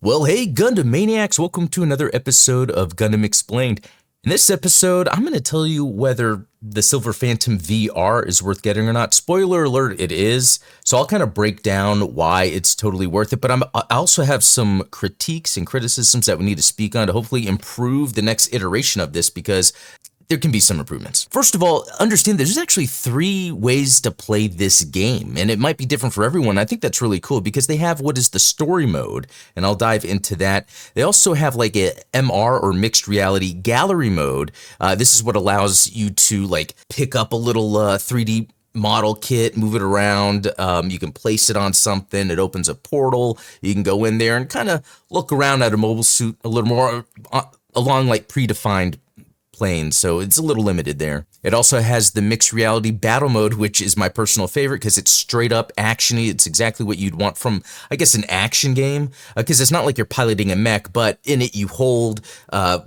Well, hey, Gundam Maniacs, welcome to another episode of Gundam Explained. In this episode, I'm going to tell you whether the Silver Phantom VR is worth getting or not. Spoiler alert, it is. So I'll kind of break down why it's totally worth it, but I also have some critiques and criticisms that we need to speak on to hopefully improve the next iteration of this, because there can be some improvements. First of all, understand there's actually 3 ways to play this game, and it might be different for everyone. I think that's really cool because they have what is the story mode, and I'll dive into that. They also have like a MR or mixed reality gallery mode. This is what allows you to like pick up a little 3D model kit, move it around. You can place it on something. It opens a portal. You can go in there and kind of look around at a mobile suit a little more along like predefined planes, so it's a little limited there. It also has the mixed reality battle mode, which is my personal favorite because it's straight up actiony. It's exactly what you'd want from, I guess, an action game, because it's not like you're piloting a mech, but in it you hold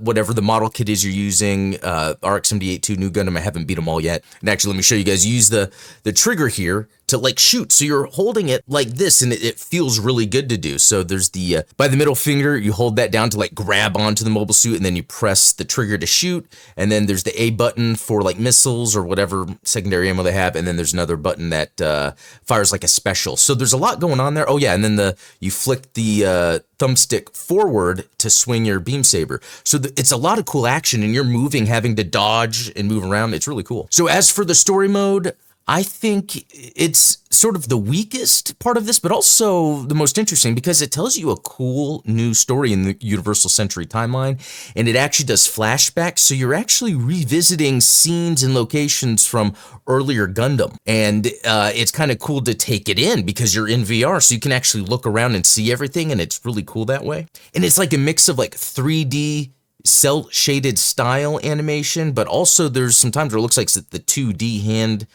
whatever the model kit is you're using. RX-78-2 New Gundam, I haven't beat them all yet. And actually, let me show you guys. Use the trigger here to like shoot. So you're holding it like this, and it feels really good to do. So there's the, by the middle finger, you hold that down to like grab onto the mobile suit, and then you press the trigger to shoot. And then there's the A button for like missiles or whatever secondary ammo they have. And then there's another button that fires like a special. So there's a lot going on there. Oh yeah, and then you flick the thumbstick forward to swing your beam saber. So it's a lot of cool action, and you're moving, having to dodge and move around. It's really cool. So as for the story mode, I think it's sort of the weakest part of this, but also the most interesting because it tells you a cool new story in the Universal Century timeline, and it actually does flashbacks, so you're actually revisiting scenes and locations from earlier Gundam, and it's kind of cool to take it in because you're in VR, so you can actually look around and see everything, and it's really cool that way. And it's like a mix of like 3D cel shaded style animation, but also there's some times where it looks like the 2D hand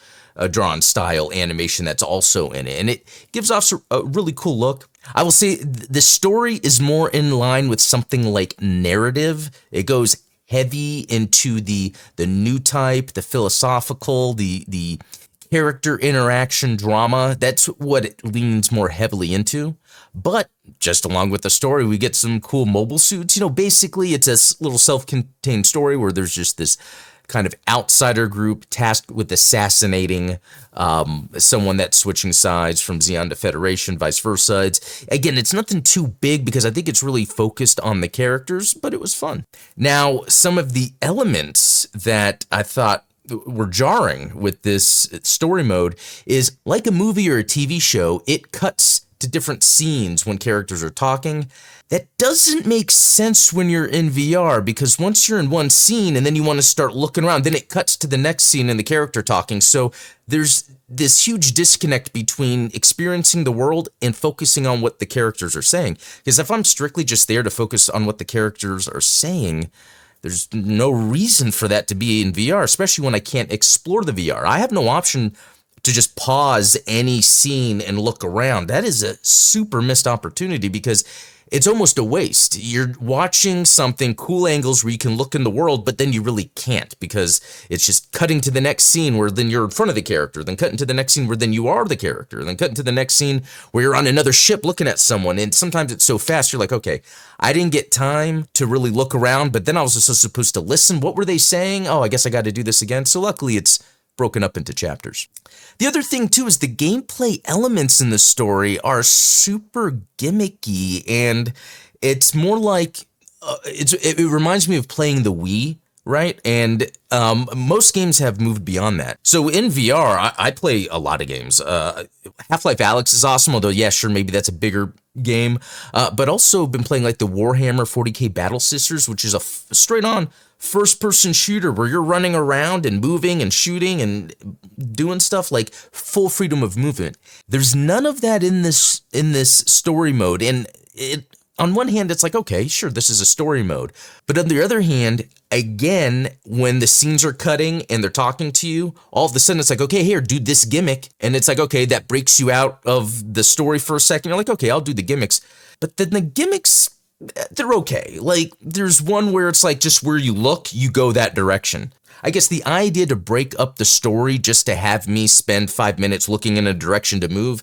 drawn style animation that's also in it, and it gives off a really cool look. I will say the story is more in line with something like narrative. It goes heavy into the new type, the philosophical, the character interaction drama. That's what it leans more heavily into. But just along with the story, we get some cool mobile suits. You know, basically it's a little self-contained story where there's just this kind of outsider group tasked with assassinating someone that's switching sides from Zeon to Federation, vice versa. It's nothing too big because I think it's really focused on the characters, but it was fun. Now, some of the elements that I thought were jarring with this story mode is like a movie or a TV show, it cuts to different scenes when characters are talking. That doesn't make sense when you're in VR, because once you're in one scene and then you want to start looking around, then it cuts to the next scene and the character talking. So there's this huge disconnect between experiencing the world and focusing on what the characters are saying. Because if I'm strictly just there to focus on what the characters are saying, there's no reason for that to be in VR, especially when I can't explore the VR. I have no option to just pause any scene and look around. That is a super missed opportunity because it's almost a waste. You're watching something, cool angles where you can look in the world, but then you really can't because it's just cutting to the next scene where then you're in front of the character, then cutting to the next scene where then you are the character, then cutting to the next scene where you're on another ship looking at someone. And sometimes it's so fast, you're like, okay, I didn't get time to really look around, but then I was also supposed to listen. What were they saying? Oh, I guess I got to do this again. So luckily it's broken up into chapters. The other thing too is the gameplay elements in the story are super gimmicky, and it's more like it reminds me of playing the Wii, right? And most games have moved beyond that. So in VR, I play a lot of games. Half-Life Alyx is awesome, although yeah, sure, maybe that's a bigger game. But also been playing like the Warhammer 40K Battle Sisters, which is a straight-on first-person shooter where you're running around and moving and shooting and doing stuff, like full freedom of movement. There's none of that in this story mode, and on one hand, it's like, okay, sure, this is a story mode. But on the other hand, again, when the scenes are cutting and they're talking to you, all of a sudden it's like, okay, here, do this gimmick. And it's like, okay, that breaks you out of the story for a second. You're like, okay, I'll do the gimmicks. But then the gimmicks, they're okay. Like, there's one where it's like just where you look, you go that direction. I guess the idea to break up the story just to have me spend 5 minutes looking in a direction to move,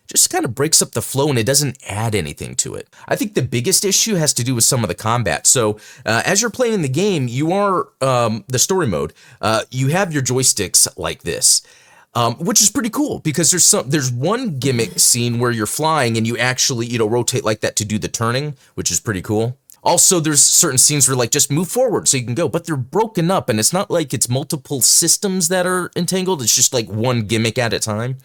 just kind of breaks up the flow and it doesn't add anything to it. I think the biggest issue has to do with some of the combat. So as you're playing the game, you are, the story mode, you have your joysticks like this. Which is pretty cool because there's one gimmick scene where you're flying and you actually, rotate like that to do the turning, which is pretty cool. Also, there's certain scenes where like just move forward so you can go, but they're broken up and it's not like it's multiple systems that are entangled. It's just like one gimmick at a time.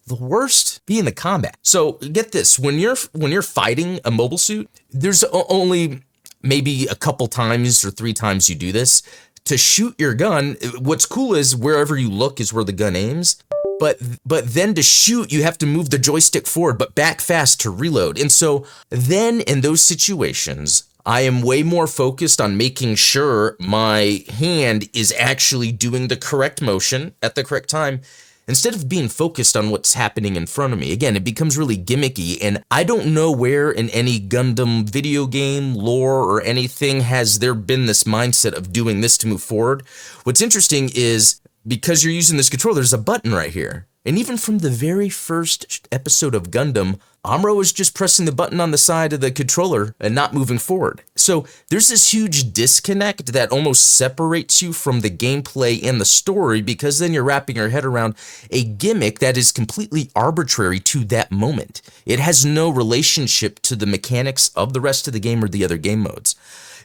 The worst being the combat. So get this, when you're fighting a mobile suit, there's only maybe a couple times or 3 times you do this. To shoot your gun, what's cool is wherever you look is where the gun aims. But then to shoot, you have to move the joystick forward, but back fast to reload. And so then in those situations, I am way more focused on making sure my hand is actually doing the correct motion at the correct time, instead of being focused on what's happening in front of me. Again, it becomes really gimmicky, and I don't know where in any Gundam video game, lore, or anything has there been this mindset of doing this to move forward. What's interesting is, because you're using this controller, there's a button right here. And even from the very first episode of Gundam, Amuro was just pressing the button on the side of the controller and not moving forward. So there's this huge disconnect that almost separates you from the gameplay and the story, because then you're wrapping your head around a gimmick that is completely arbitrary to that moment. It has no relationship to the mechanics of the rest of the game or the other game modes.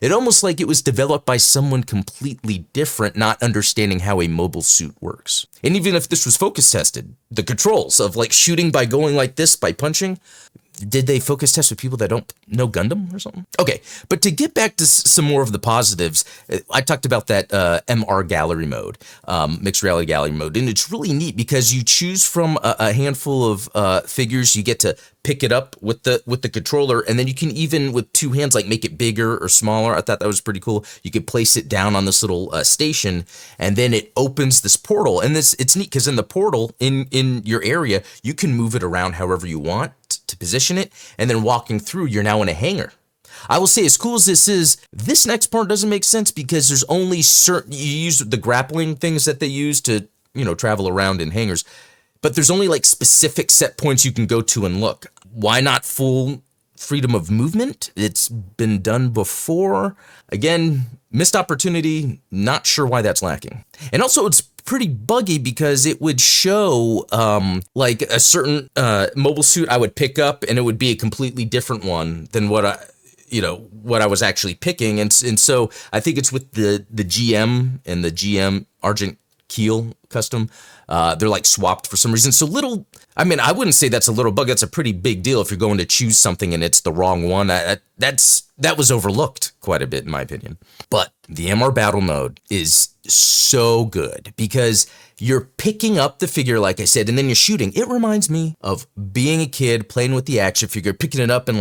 It almost like it was developed by someone completely different, not understanding how a mobile suit works. And even if this was focus tested, the controls of like shooting by going like this, by punching, did they focus test with people that don't know Gundam or something? Okay, but to get back to some more of the positives, I talked about that MR gallery mode, mixed reality gallery mode, and it's really neat because you choose from a handful of figures. You get to pick it up with the controller, and then you can even with 2 hands like make it bigger or smaller. I thought that was pretty cool. You could place it down on this little station, and then it opens this portal. And it's neat because in the portal in your area, you can move it around however you want to position it, and then walking through, you're now in a hangar. I will say, as cool as this is, this next part doesn't make sense because there's only certain, you use the grappling things that they use to, travel around in hangars, but there's only like specific set points you can go to and look. Why not full freedom of movement? It's been done before. Again, missed opportunity, not sure why that's lacking. And also it's pretty buggy because it would show like a certain mobile suit I would pick up, and it would be a completely different one than what I was actually picking. And so I think it's with the GM and the GM Argent Keel custom. They're like swapped for some reason. So I wouldn't say that's a little bug. That's a pretty big deal if you're going to choose something and it's the wrong one. That was overlooked quite a bit in my opinion. But the MR battle mode is so good because you're picking up the figure, like I said, and then you're shooting. It reminds me of being a kid playing with the action figure, picking it up and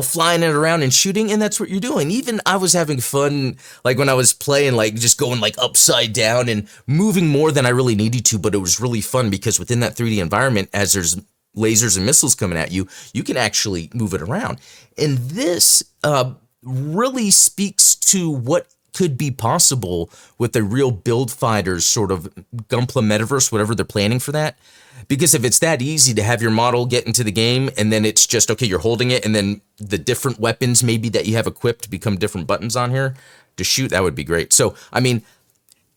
flying it around and shooting, and that's what you're doing. Even I was having fun, like when I was playing, like just going like upside down and moving more than I really needed to, but it was really fun because within that 3D environment, as there's lasers and missiles coming at you, you can actually move it around. And this really speaks to what could be possible with a real build fighters sort of Gunpla metaverse, whatever they're planning for that. Because if it's that easy to have your model get into the game and then it's just, okay, you're holding it and then the different weapons maybe that you have equipped become different buttons on here to shoot, that would be great. So,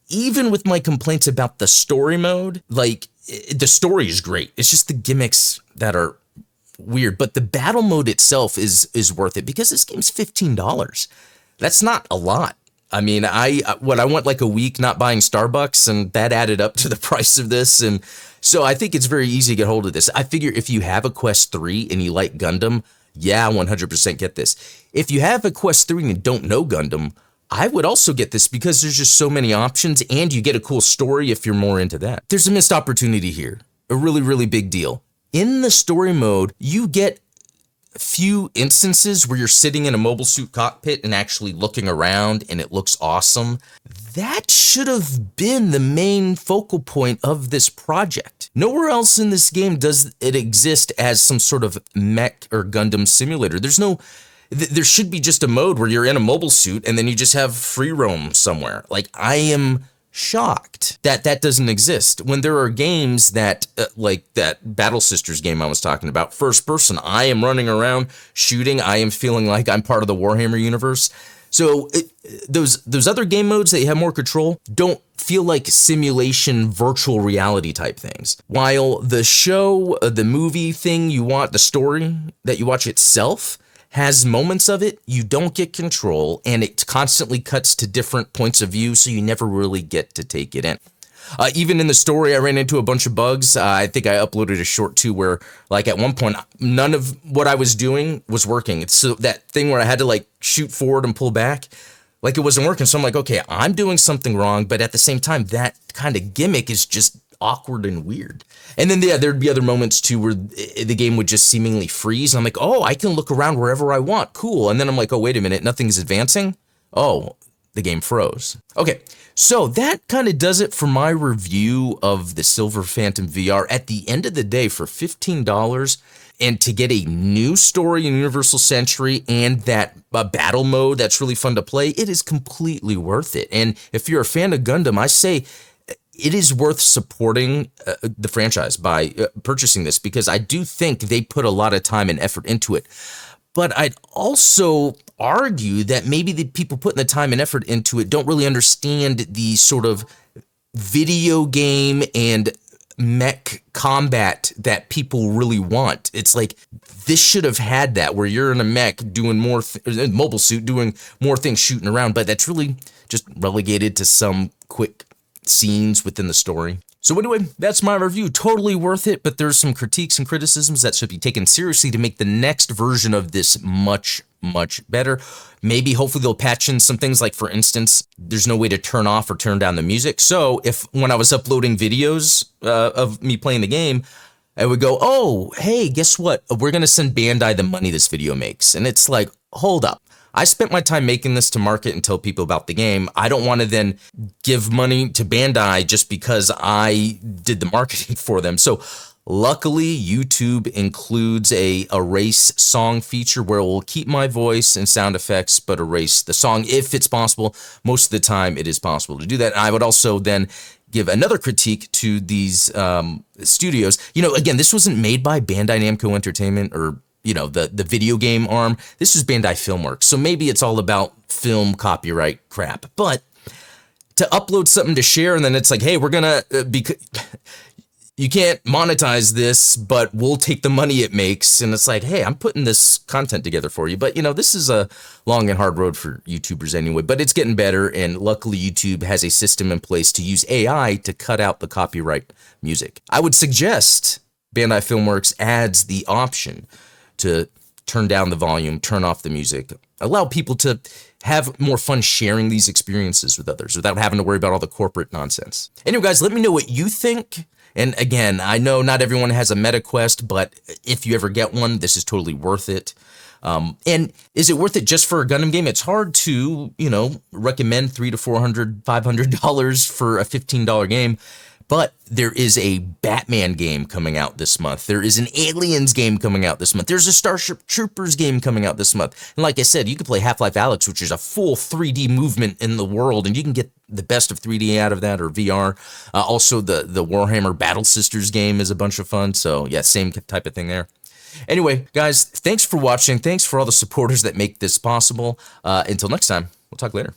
even with my complaints about the story mode, like the story is great. It's just the gimmicks that are weird, but the battle mode itself is worth it because this game's $15. That's not a lot. I went like a week not buying Starbucks, and that added up to the price of this. And so I think it's very easy to get hold of this. I figure if you have a Quest 3 and you like Gundam, 100% get this. If you have a Quest 3 and don't know Gundam, I would also get this because there's just so many options and you get a cool story if you're more into that. There's a missed opportunity here, a really, really big deal. In the story mode, you get few instances where you're sitting in a mobile suit cockpit and actually looking around and it looks awesome. That should have been the main focal point of this project. Nowhere else in this game does it exist as some sort of mech or Gundam simulator. There should be just a mode where you're in a mobile suit and then you just have free roam somewhere. Like, I am shocked that that doesn't exist when there are games that like that Battle Sisters game I was talking about, first person. I am running around shooting. I am feeling like I'm part of the Warhammer universe. So those other game modes that you have more control don't feel like simulation virtual reality type things. While the show, the movie thing you want, the story that you watch itself has moments of it, you don't get control, and it constantly cuts to different points of view, so you never really get to take it in. Even in the story, I ran into a bunch of bugs. I think I uploaded a short too where, like, at one point, none of what I was doing was working. It's so that thing where I had to, like, shoot forward and pull back, like, it wasn't working. So I'm like, okay, I'm doing something wrong, but at the same time, that kind of gimmick is just awkward and weird. And then yeah, there'd be other moments too where the game would just seemingly freeze. And I'm like, oh, I can look around wherever I want. Cool. And then I'm like, oh, wait a minute, nothing's advancing. Oh, the game froze. Okay, so that kind of does it for my review of the Silver Phantom VR. At the end of the day, for $15, and to get a new story in Universal Century and that battle mode that's really fun to play, it is completely worth it. And if you're a fan of Gundam, I say it is worth supporting the franchise by purchasing this, because I do think they put a lot of time and effort into it. But I'd also argue that maybe the people putting the time and effort into it don't really understand the sort of video game and mech combat that people really want. It's like, this should have had that, where you're in a mech doing more, mobile suit doing more things, shooting around, but that's really just relegated to some quick scenes within the story. So anyway, that's my review. Totally worth it, but there's some critiques and criticisms that should be taken seriously to make the next version of this much, much better. Maybe, hopefully, they'll patch in some things, like, for instance, there's no way to turn off or turn down the music. So if, when I was uploading videos of me playing the game, I would go, oh, hey, guess what? We're going to send Bandai the money this video makes. And it's like, hold up. I spent my time making this to market and tell people about the game. I don't want to then give money to Bandai just because I did the marketing for them. So luckily, YouTube includes a erase song feature where it will keep my voice and sound effects, but erase the song if it's possible. Most of the time, it is possible to do that. I would also then give another critique to these studios. You know, again, this wasn't made by Bandai Namco Entertainment or, you know, the video game arm. This is Bandai Filmworks, so maybe it's all about film copyright crap. But to upload something to share, and then it's like, hey, we're gonna you can't monetize this, but we'll take the money it makes. And it's like, hey, I'm putting this content together for you. But, you know, this is a long and hard road for YouTubers anyway, but it's getting better. And luckily, YouTube has a system in place to use AI to cut out the copyright music. I would suggest Bandai Filmworks adds the option to turn down the volume, turn off the music, allow people to have more fun sharing these experiences with others without having to worry about all the corporate nonsense. Anyway, guys, let me know what you think. And again, I know not everyone has a MetaQuest, but if you ever get one, this is totally worth it. And is it worth it just for a Gundam game? It's hard to, you know, recommend $300 to $400, $500 for a $15 game. But there is a Batman game coming out this month. There is an Aliens game coming out this month. There's a Starship Troopers game coming out this month. And like I said, you can play Half-Life Alyx, which is a full 3D movement in the world, and you can get the best of 3D out of that, or VR. Also, the Warhammer Battle Sisters game is a bunch of fun. So yeah, same type of thing there. Anyway, guys, thanks for watching. Thanks for all the supporters that make this possible. Until next time, we'll talk later.